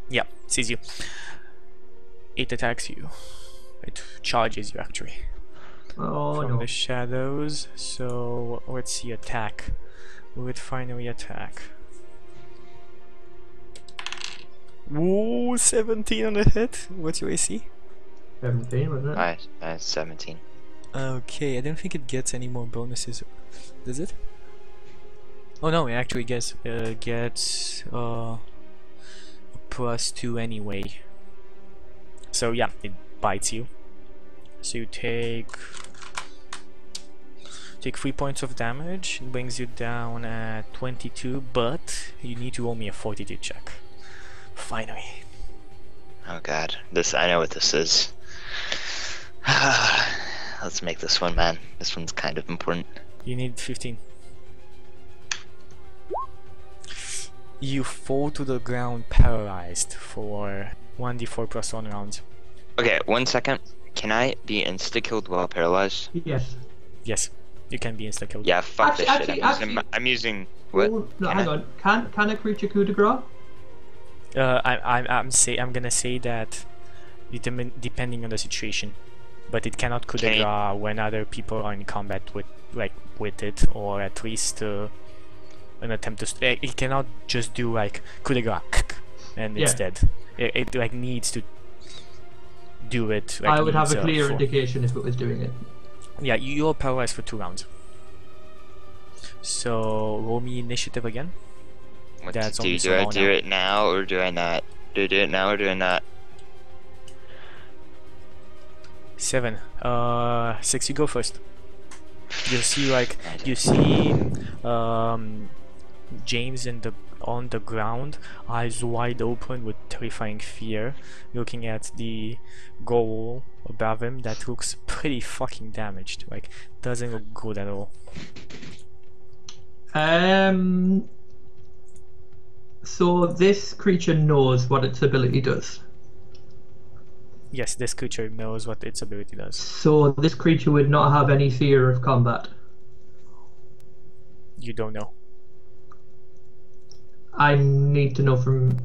Yeah, sees you. It attacks you. It charges you actually Oh from no. the shadows. So let's see, attack. Will it finally attack? Ooh, 17 on the hit. What's your AC? 17, wasn't it? I 17. Okay, I don't think it gets any more bonuses. Does it? Oh no, it actually gets a +2 anyway. So yeah, it bites you. So you take 3 points of damage. It brings you down at 22, but you need to roll me a fortitude check. Finally. Oh god, I know what this is. Let's make this one, man. This one's kind of important. You need 15. You fall to the ground paralyzed for 1d4 plus 1 round. Okay, 1 second. Can I be insta-killed while paralyzed? Yes. Yes, you can be insta-killed. Yeah, fuck this Actually- shit. I'm using what? Oh, no, Can hang I? on. Can a creature coup de grace? I'm gonna say that depending on the situation, but it cannot coup de Can grace when other people are in combat with it, or at least an attempt to. It cannot just do like coup de grace and it's dead. It like needs to do it. Like, I would have a needs, clear for- indication if it was doing it. Yeah, you're paralyzed for 2 rounds. So roll me initiative again. What That's to do? only Do I Sommal do now. it now or do I not? Do I do it now or do I not? 7. 6. You go first. You see James on the ground, eyes wide open with terrifying fear, looking at the goal above him that looks pretty fucking damaged. Like, doesn't look good at all. So this creature knows what its ability does. Yes, this creature knows what its ability does. So this creature would not have any fear of combat. You don't know. I need to know from.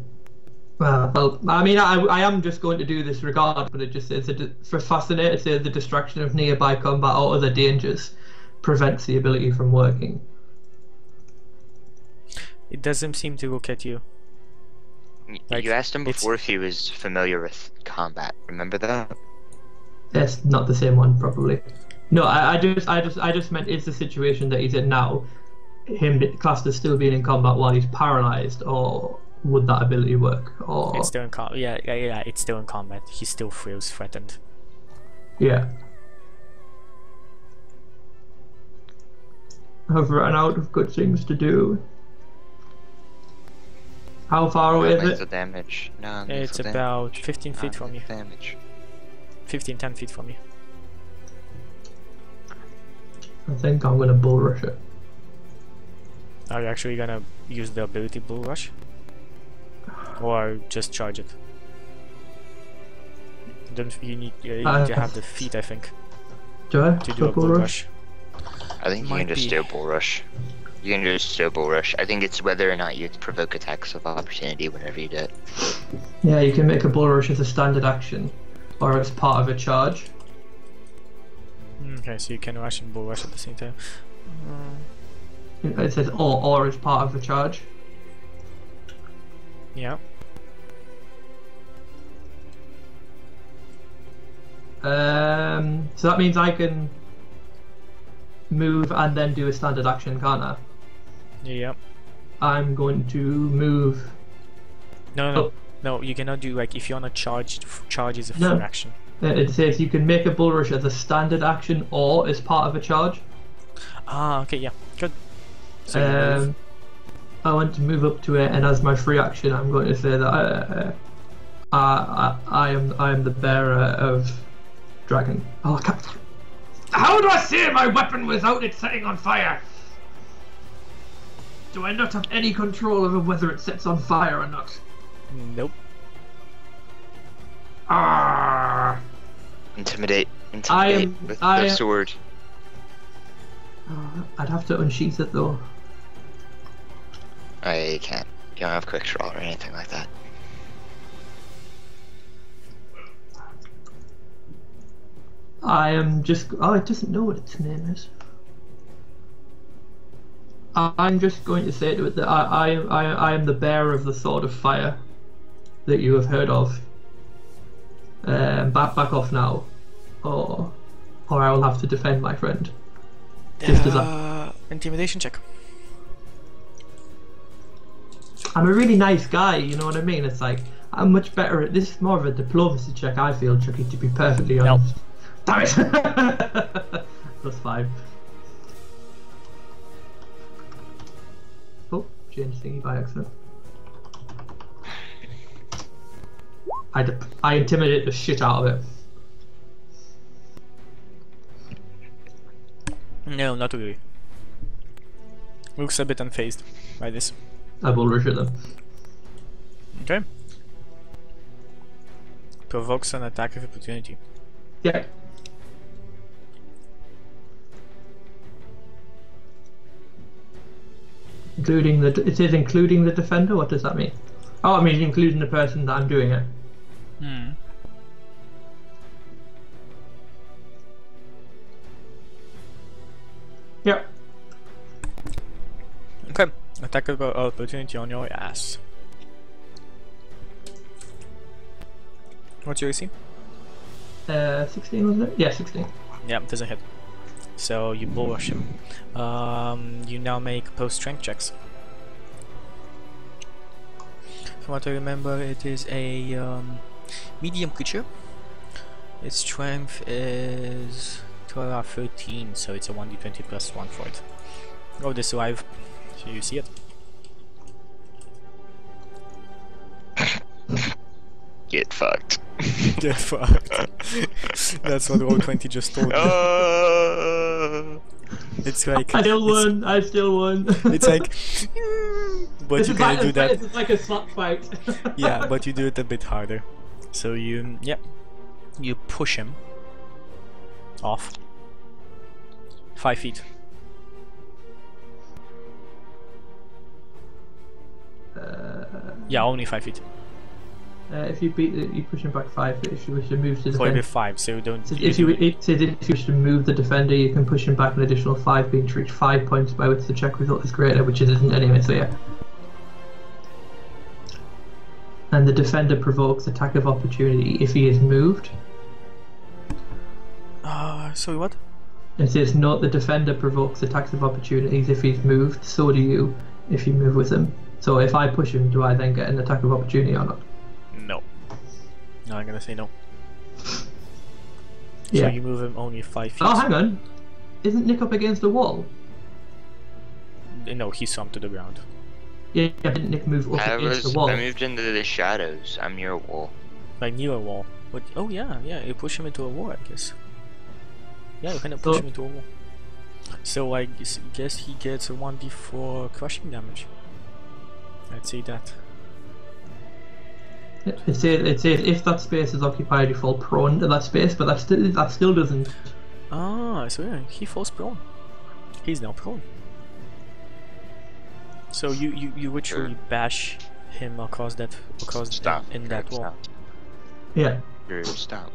Well, I mean, I am just going to do this regard, but it just says for fascinated, it says the distraction of nearby combat or other dangers prevents the ability from working. It doesn't seem to look at you. Like, You asked him it's- before if he was familiar with combat. Remember that? That's not the same one, probably. No, I just meant is the situation that he's in now, him classed as still being in combat while he's paralyzed, or would that ability work? Or It's still in combat. Yeah, it's still in combat. He still feels threatened. yeah. I've run out of good things to do. How far away is Non-lethal it? damage. It's about 15 feet from you. Damage. 10 feet from you. I think I'm gonna bull rush it. Are you actually gonna use the ability bull rush? Or just charge it? You need to have the feet, I think, Do I? to do a bull bull rush? rush. I think you Might can just be. do a bull rush. You can just do a bull rush. I think it's whether or not you provoke attacks of opportunity whenever you do it. Yeah, you can make a bull rush as a standard action, or as part of a charge. Okay, so you can rush and bull rush at the same time. It says or as part of a charge. Yeah. So that means I can move and then do a standard action, can't I? Yeah. I'm going to move. No. No, you cannot do, like, if you're on a charge is a No. full action. It says you can make a bull rush as a standard action or as part of a charge. Ah, okay, yeah, good. So you move. I want to move up to it, and as my free action, I'm going to say that I am the bearer of dragon. Oh, I can't. How do I say my weapon without it setting on fire? Do I not have any control over whether it sets on fire or not? Nope. Ah! Intimidate I am- with I the am- sword. Oh, I'd have to unsheath it though. I can't. You don't have quick draw or anything like that. I am just. Oh, it doesn't know what its name is. I'm just going to say to it that I am the bearer of the sword of fire that you have heard of. Back off now, or I will have to defend my friend. Just as intimidation check. I'm a really nice guy, you know what I mean? It's like I'm much better at this. Is more of a diplomacy check. I feel, Chucky, to be perfectly honest. Damn it! +5. Oh, change thingy by accident. I intimidate the shit out of it. No, not really. Looks a bit unfazed by this. I will rush at them. Okay. Provokes an attack of opportunity. Yeah. Including the. It says including the defender. What does that mean? Oh, it means including the person that I'm doing it. Hmm. Yep. Okay. Attack of opportunity on your ass. What's your AC? 16 wasn't it? Yeah, 16. Yeah, doesn't hit. So you bull rush him. You now make post-strength checks. From what I remember, it is a medium creature. Its strength is 13, so it's a 1d20 plus 1 for it. Oh, this survive. So you see it. Get fucked. Get fucked. That's what Roll20 just told me. It's like I still won. I still won. It's like, but you can do that. It's like a slap fight. Yeah, but you do it a bit harder. So you, you push him off 5 feet. Yeah, only 5 feet. If you beat it, you push him back 5 feet. If you wish to move to the Maybe 5, so you don't. So if you wish to move the defender, you can push him back an additional 5 feet to reach 5 points by which the check result is greater, which it isn't anyway. So yeah. And the defender provokes attack of opportunity if he is moved. Sorry, what? It says note the defender provokes attacks of opportunities if he's moved. So do you if you move with him. So if I push him, do I then get an attack of opportunity or not? No. No, I'm gonna say no. Yeah. So you move him only 5 feet. Oh, hang on. Isn't Nick up against the wall? No, he's sunk to the ground. Yeah, didn't Nick move up against the wall? I moved into the shadows. I'm near a wall. Like near a wall. But oh yeah, you push him into a wall, I guess. Yeah, you kind of push him into a wall. So I guess he gets a 1d4 crushing damage. I'd say that. It says if that space is occupied, you fall prone to that space, but that still doesn't. Ah, so yeah, he falls prone. He's now prone. So you literally bash him across that in that wall. Yeah. Stop.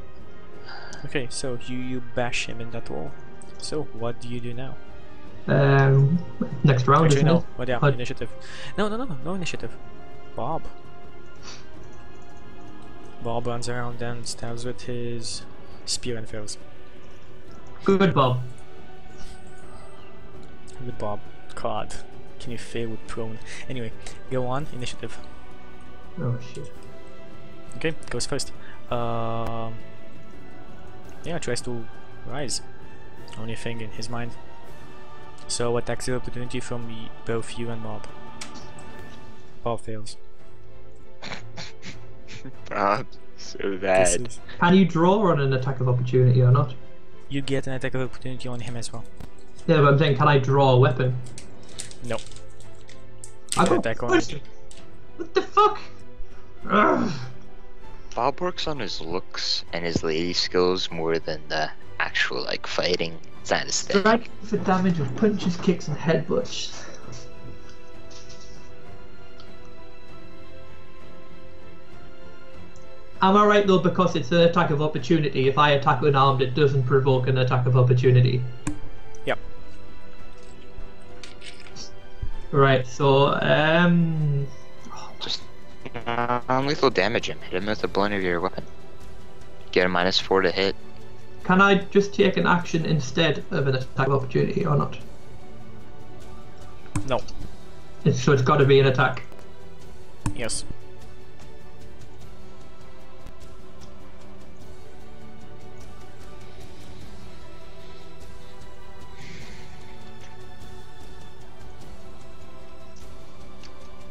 Okay, so you bash him in that wall. So what do you do now? Next round. Actually, isn't no. it? But yeah, initiative. No initiative. Bob. Bob runs around and stabs with his spear and fails. Good, Bob. Good Bob. God, can you fail with prone? Anyway, go on, initiative. Oh shit. Okay, goes first. Yeah, tries to rise. Only thing in his mind. So attacks the opportunity from both you and Bob. Bob fails. Bob, so bad. Can you draw on an attack of opportunity or not? You get an attack of opportunity on him as well. Yeah, but I'm saying, can I draw a weapon? No. I got attack on pushed. What the fuck? Ugh. Bob works on his looks and his lady skills more than the actual like fighting side of stuff. Strike for damage with punches, kicks, and headbutts. Am I right though, because it's an attack of opportunity, if I attack unarmed it doesn't provoke an attack of opportunity? Yep. Right, so Just non-lethal damage him. Hit him with the blunt of your weapon. Get a -4 to hit. can I just take an action instead of an attack of opportunity or not? No. So it's got to be an attack. Yes.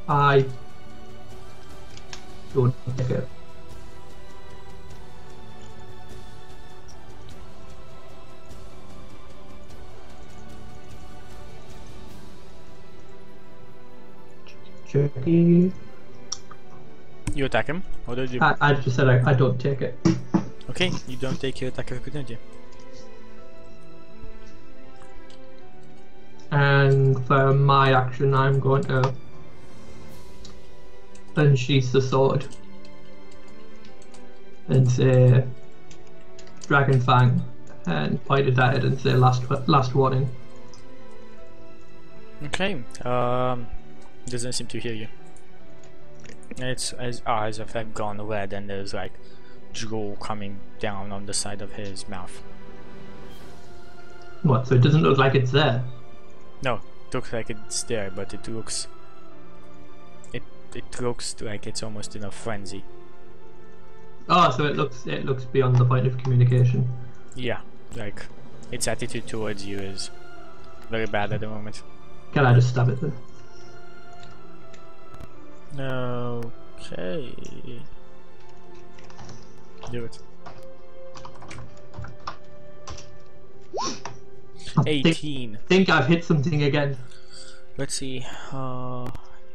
I don't take it. Tricky. You attack him? What did you? I just said I don't take it. Okay, you don't take your attack of opportunity. And for my action, I'm going to unsheath the sword and say Dragon Fang and point it at it and say last warning. Okay. Doesn't seem to hear you. It's his eyes have like gone red and there's like drool coming down on the side of his mouth. What? So it doesn't look like it's there? No, it looks like it's there, but it looks like it's almost in a frenzy. Oh, so it looks beyond the point of communication. Yeah, like its attitude towards you is very bad at the moment. Can I just stab it then? Okay. Do it. 18. Think I've hit something again. Let's see.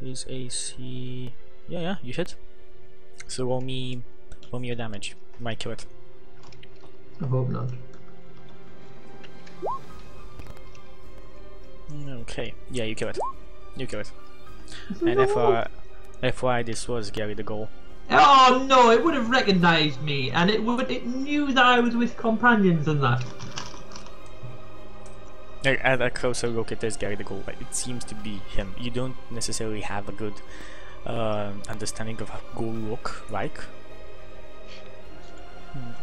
His AC. Yeah, you hit. So roll me your damage. You might kill it. I hope not. Okay. Yeah, you kill it. You kill it. And FYI, this was Gary the Goal. Oh no! It would have recognised me, and it knew that I was with companions and that. At a closer look, it is Gary the Goal. It seems to be him. You don't necessarily have a good understanding of how Goal look like.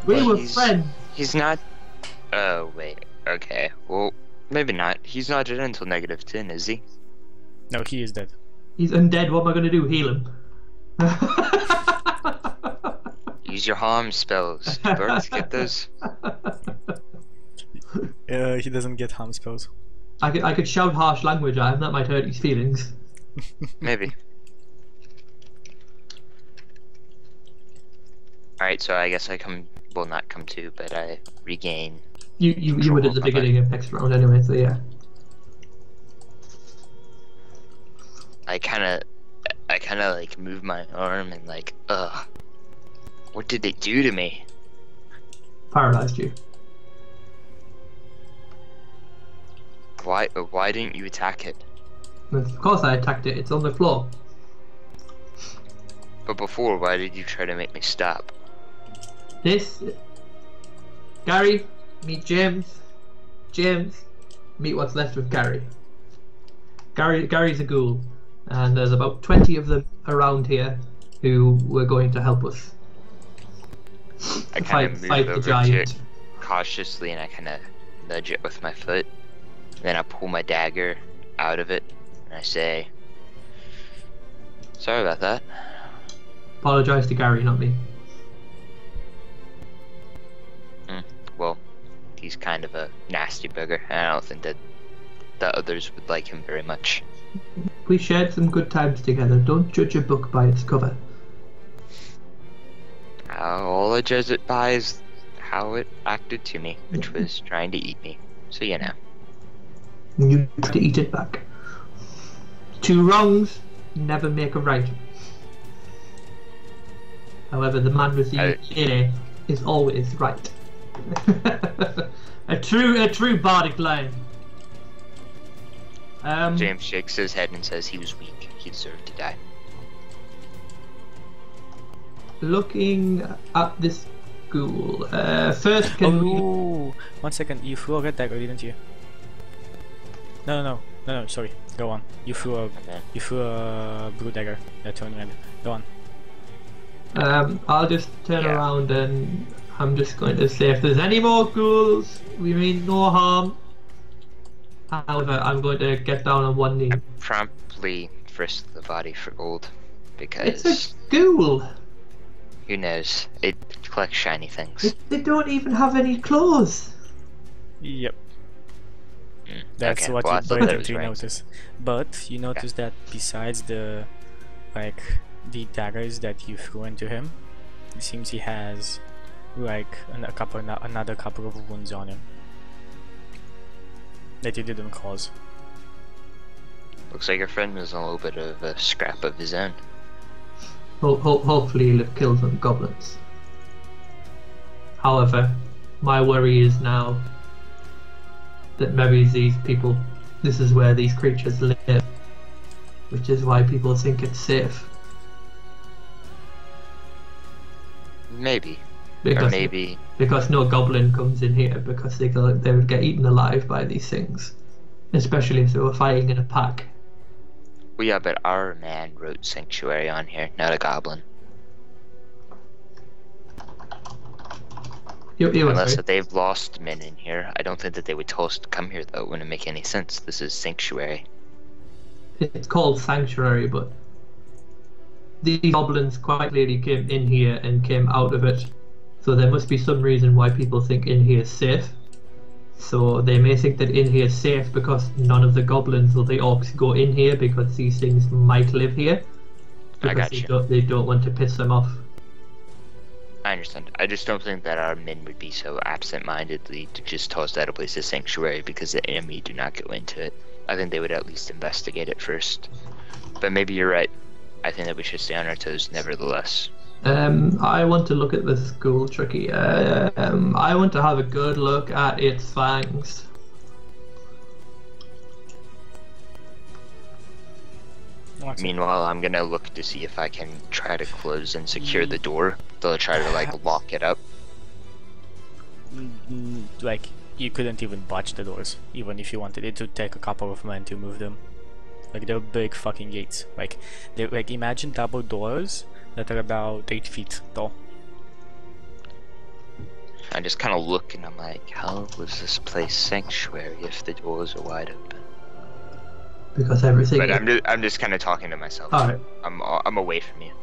We were friends. He's not. Oh wait. Okay. Well, maybe not. He's not dead until -10, is he? No, he is dead. He's undead. What am I going to do? Heal him? Use your harm spells. Do birds get those? He doesn't get harm spells. I could shout harsh language at him. That might hurt his feelings. Maybe. Alright, so I guess I not come to, but I regain. You would at the beginning of next round anyway, so yeah. I kinda like move my arm and like, ugh. What did they do to me? Paralyzed you. Why didn't you attack it? Of course I attacked it. It's on the floor. But before, why did you try to make me stop? Gary, meet James. James, meet what's left of Gary. Gary's a ghoul, and there's about 20 of them around here who were going to help us. I kind of fight move the over to giant. it cautiously, and I kind of nudge it with my foot. Then I pull my dagger out of it, and I say, "Sorry about that." Apologise to Gary, not me. Well, he's kind of a nasty bugger, and I don't think that the others would like him very much. We shared some good times together. Don't judge a book by its cover. All I judge it by is how it acted to me, which was trying to eat me. So you know. You have to eat it back. 2 wrongs never make a right. However, the man with the A is always right. a true bardic line. James shakes his head and says he was weak. He deserved to die. looking at this ghoul. First, can we? Oh, 1 second. You threw a red dagger, didn't you? No. Sorry. Go on. You threw a blue dagger that turned red. Go on. I'll just turn around and I'm just going to say if there's any more ghouls, we mean no harm. However, I'm going to get down on one knee. Promptly frisk the body for gold, because It's a ghoul. who knows? It collects shiny things. They don't even have any claws. Yep. That's okay, what well, I you thought that was blatantly right. notice. But you notice that besides the the daggers that you threw into him, it seems he has like another couple of wounds on him that you didn't cause. Looks like your friend was a little bit of a scrap of his own. Hopefully he'll have killed some goblins. However, my worry is now that maybe this is where these creatures live, which is why people think it's safe. Maybe. Because, or maybe. Because no goblin comes in here because they would get eaten alive by these things. Especially if they were fighting in a pack. Well, yeah, but our man wrote sanctuary on here, not a goblin. Unless that they've lost men in here. I don't think that they would tell us to come here, though. It wouldn't make any sense. This is sanctuary. It's called sanctuary, but these goblins quite clearly came in here and came out of it. So there must be some reason why people think in here is safe. So they may think that in here is safe because none of the goblins or the orcs go in here because these things might live here. I got you. They don't want to piss them off. I understand. I just don't think that our men would be so absent-mindedly to just tell us that a place is sanctuary because the enemy do not go into it. I think they would at least investigate it first. But maybe you're right. I think that we should stay on our toes nevertheless. I want to look at this ghoul, Tricky. I want to have a good look at its fangs. Meanwhile, I'm gonna look to see if I can try to close and secure the door. They'll try to like lock it up. Like you couldn't even budge the doors, even if you wanted. It would take a couple of men to move them. Like they're big fucking gates. Like they imagine double doors that are about 8 feet tall. I just kind of look and I'm like, how was this place sanctuary if the doors are wide open? Because everything. But I'm just kind of talking to myself. Alright. I'm away from you.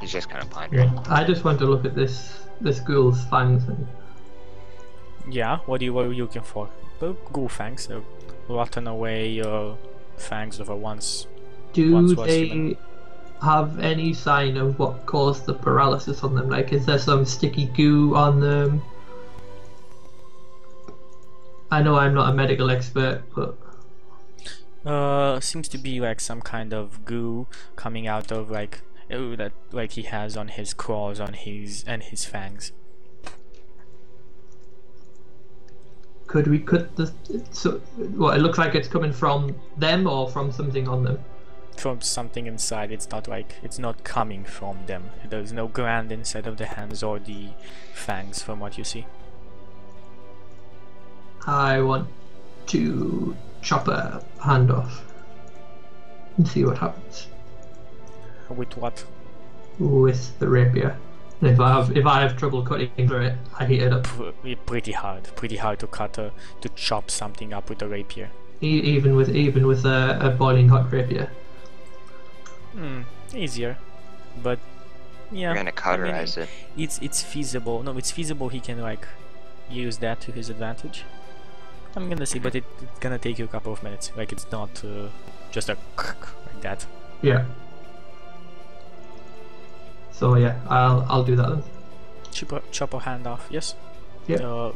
He's just kind of pondering. I just want to look at this ghoul's fangs. Yeah. What are you looking for? Ghoul fangs. They're rotten away your fangs of a once. Do they have any sign of what caused the paralysis on them? Like, is there some sticky goo on them? I know I'm not a medical expert, but seems to be like some kind of goo coming out of like that like he has on his claws on his fangs. Could we cut the so what it looks like it's coming from them or from something on them? From something inside. It's not coming from them. There's no gland inside of the hands or the fangs from what you see. I want to chop a hand off and see what happens. With what? With the rapier. And if I have trouble cutting through it, I heat it up. Pretty hard to to chop something up with a rapier. Even with a boiling hot rapier. Easier, but yeah. We're gonna cauterize it. It's feasible. No, it's feasible. He can like use that to his advantage. I'm gonna see, but it's gonna take you a couple of minutes. Like it's not just a like that. Yeah. So yeah, I'll do that then. Chop a hand off. Yes. Yeah.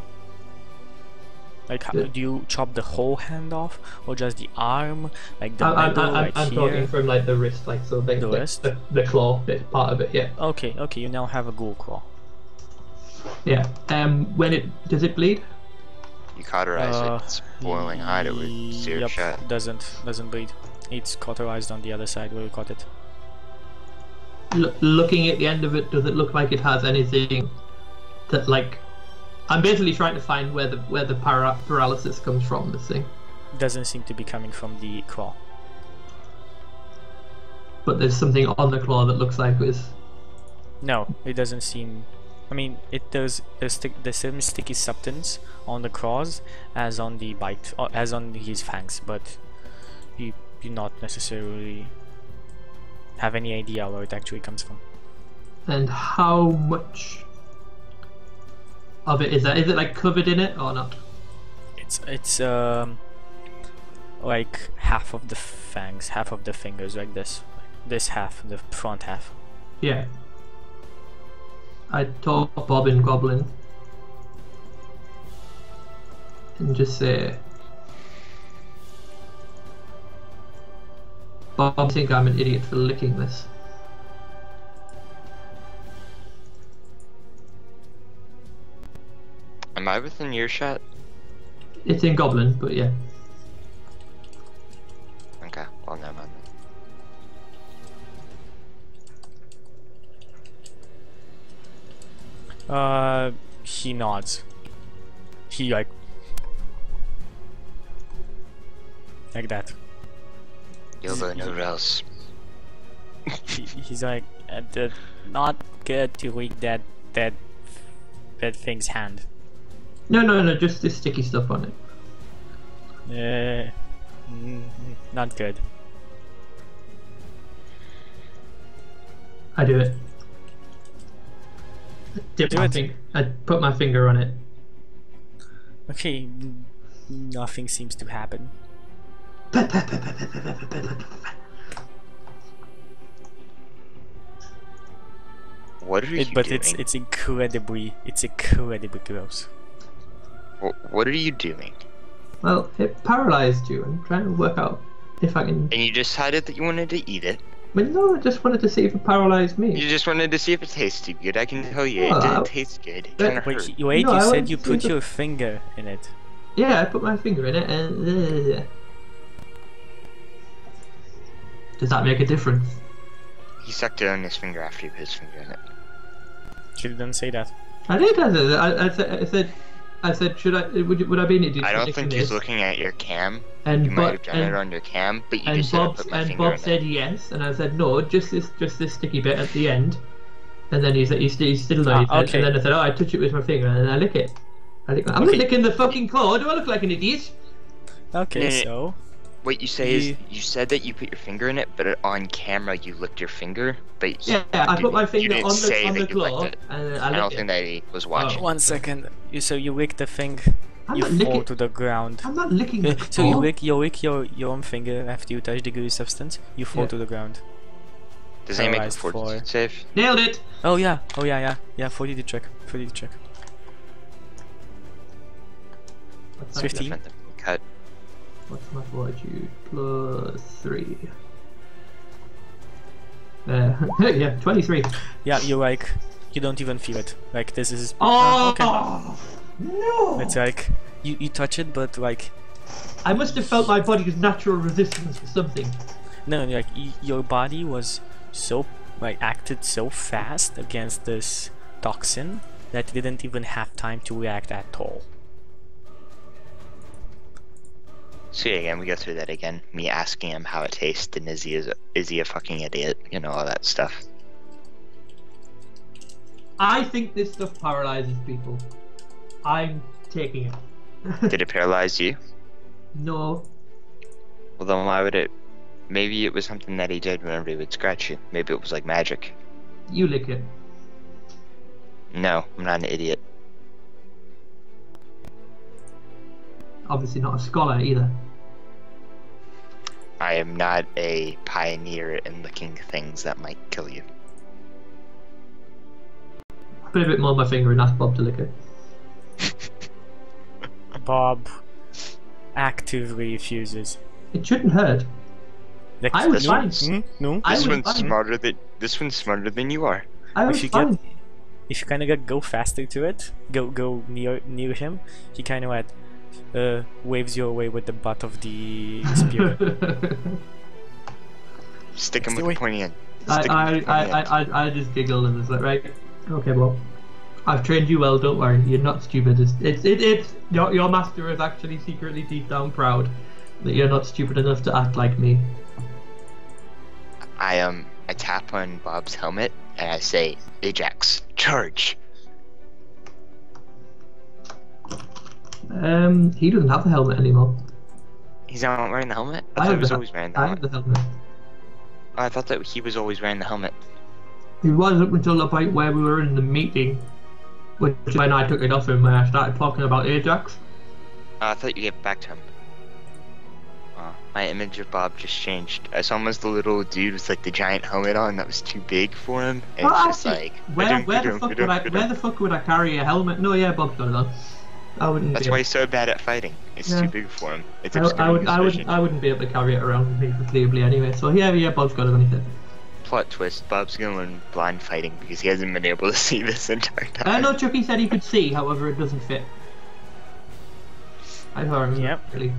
Like, do you chop the whole hand off, or just the arm, like the middle, I'm talking from like the wrist, like so the wrist, the claw bit, part of it. Yeah. Okay. You now have a ghoul claw. Yeah. When does it bleed? You cauterize it. It's boiling hot. It would sear shut. Doesn't bleed. It's cauterized on the other side where you caught it. looking at the end of it, does it look like it has anything that like? I'm basically trying to find where the paralysis comes from. This thing Doesn't seem to be coming from the claw. but there's something on the claw that looks like it's. No, it doesn't seem. I mean, it does. The same sticky substance on the claws as on the bite, as on his fangs, but you do not necessarily have any idea where it actually comes from. And how much of it is that? Is it like covered in it or not? It's like half of the fangs, half of the fingers, like this. This half, the front half. Yeah. I talk Bob and Goblin and just say, Bob think I'm an idiot for licking this. Am I within earshot? It's in Goblin, but yeah. Okay, well, never mind. He nods. He like that. You'll go nowhere else. He's like, not good to lick that thing's hand. No, just this sticky stuff on it. Not good. I do it. I put my finger on it. Okay, nothing seems to happen. What are you But doing? it's incredibly gross. What are you doing? Well, it paralyzed you. I'm trying to work out if I can. And you decided that you wanted to eat it. But no, I just wanted to see if it paralyzed me. You just wanted to see if it tasted good. I can tell you, it Well, didn't taste good. It kind of hurt. Wait, No, I you said wanted you to see put the- your finger in it. Yeah, I put my finger in it and. Does that make a difference? He sucked it on his finger after he put his finger in it. She didn't say that. I did. I said, should I? Would I be an idiot? I for don't licking think he's this? looking at your cam. And You might have done it and, on your cam, but you and just said I Bob put my and finger Bob in said it. yes, and I said no, just this sticky bit at the end. And then he said he's still not. okay. And then I said, oh, I touch it with my finger, and then I lick it. I'm not Okay. licking the fucking claw. Do I look like an idiot? Okay, Yeah. so What you say is, you said that you put your finger in it, but on camera you licked your finger, but Yeah, I put my you finger didn't on say the that you licked claw, it. and I I don't lick think it. that he was watching. 1 second. So you lick the thing, I'm you not fall licking. to the ground. I'm not licking the So you claw. lick your own finger after you touch the gooey substance. You fall Yeah. to the ground. Does he make a Paralyzed for- fortitude save? Nailed it. Oh yeah. 40 check. 40 check. What's It's that? 15. Defend them. Cut. What's my fortitude? +3. Yeah, 23. Yeah, you like, you don't even feel it. Like this is. Oh, Okay. no! It's like you touch it, but like I must have felt my body's natural resistance for something. no, like your body was so like acted so fast against this toxin that it didn't even have time to react at all. See again, we go through that again. Me asking him how it tastes, and is he a fucking idiot? You know, all that stuff. I think this stuff paralyzes people. I'm taking it. Did it paralyze you? No. Well, then why would it? Maybe it was something that he did whenever he would scratch you. Maybe it was like magic. You lick it. No, I'm not an idiot. Obviously not a scholar either. I am not a pioneer in licking things that might kill you. I put a bit more on my finger and ask Bob to lick it. Bob actively refuses. It shouldn't hurt. Like, I was no, fine. No. I This was one's fine. smarter than you are. I was If you fine. If you kind of go faster to it, go near him, he kind of like waves you away with the butt of the spear. Stick him That's with the the pointy end. I just giggled and was like, right, okay, Bob. I've trained you well. Don't worry. You're not stupid. It's your master is actually secretly deep down proud that you're not stupid enough to act like me. I tap on Bob's helmet and I say, Ajax, charge. He doesn't have the helmet anymore. He's not wearing the helmet? I thought he was always wearing the helmet. I have the helmet. Oh, I thought that he was always wearing the helmet. He was up until the point where we were in the meeting, which is when I took it off him when I started talking about Ajax. I thought you gave it back to him. My image of Bob just changed. I saw him as the little dude with like the giant helmet on that was too big for him. And Well, it's just actually, like where the fuck would I carry a helmet? No, yeah, Bob's got it on. I wouldn't. That's why he's so bad at fighting. It's too big for him. It's I wouldn't be able to carry it around with me clearly anyway. So yeah, Bob's got it on his head. Plot twist: Bob's gonna learn blind fighting because he hasn't been able to see this entire time. No, Chucky said he could see, however, it doesn't fit. I heard him. Yep. Really.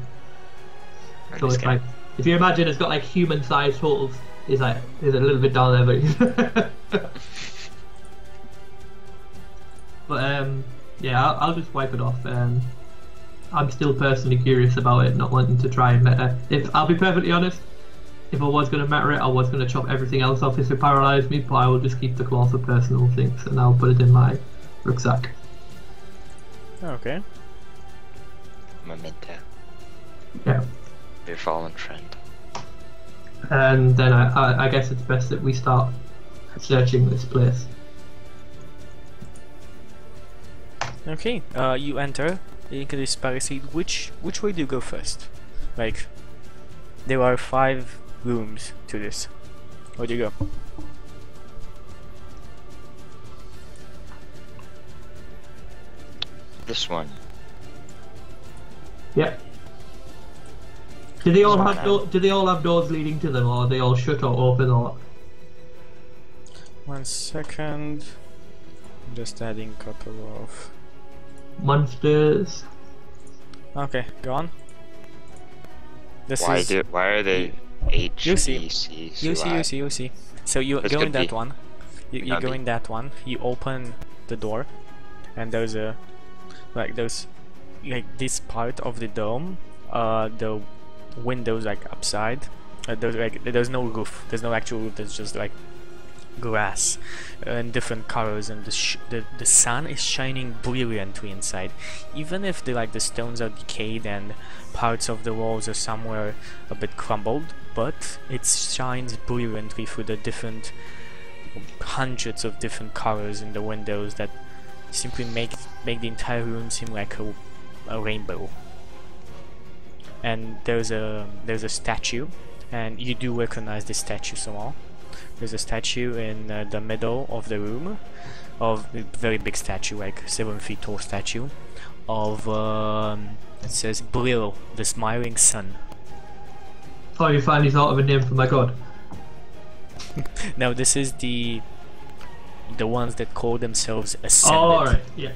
So it's like, if you imagine it's got like human-sized holes, it's a little bit down there, but yeah, I'll just wipe it off. I'm still personally curious about it, not wanting to try and meta. If I'll be perfectly honest, if I was going to meta it, I was going to chop everything else off if it paralysed me, but I will just keep the claw for personal things, and I'll put it in my rucksack. Okay. Memento. Yeah. Your fallen friend. And then I guess it's best that we start searching this place. Okay. You enter into this palisade. Which way do you go first? Like, there are 5 rooms to this. Where do you go? This one. Yeah. Do they all have doors leading to them, or are they all shut or open, or? 1 second. I'm just adding a couple of monsters. Okay, go on. Why are they You see. HBC? You see. So you go in that one. You go in that one. You open the door, and there's a this part of the dome. The windows like upside. There's no roof. There's no actual roof. There's just like grass and different colors, and the sun is shining brilliantly inside. Even if the stones are decayed and parts of the walls are somewhere a bit crumbled, but it shines brilliantly through the different hundreds of different colors in the windows that simply make the entire room seem like a rainbow. And there's a statue, and you do recognize this statue somehow. There's a statue in the middle of the room, of a very big statue, like 7 feet tall statue, of it says Brill, the smiling sun. Oh, you finally thought of a name for my god. Now this is the ones that call themselves Ascended. Oh, alright, yeah.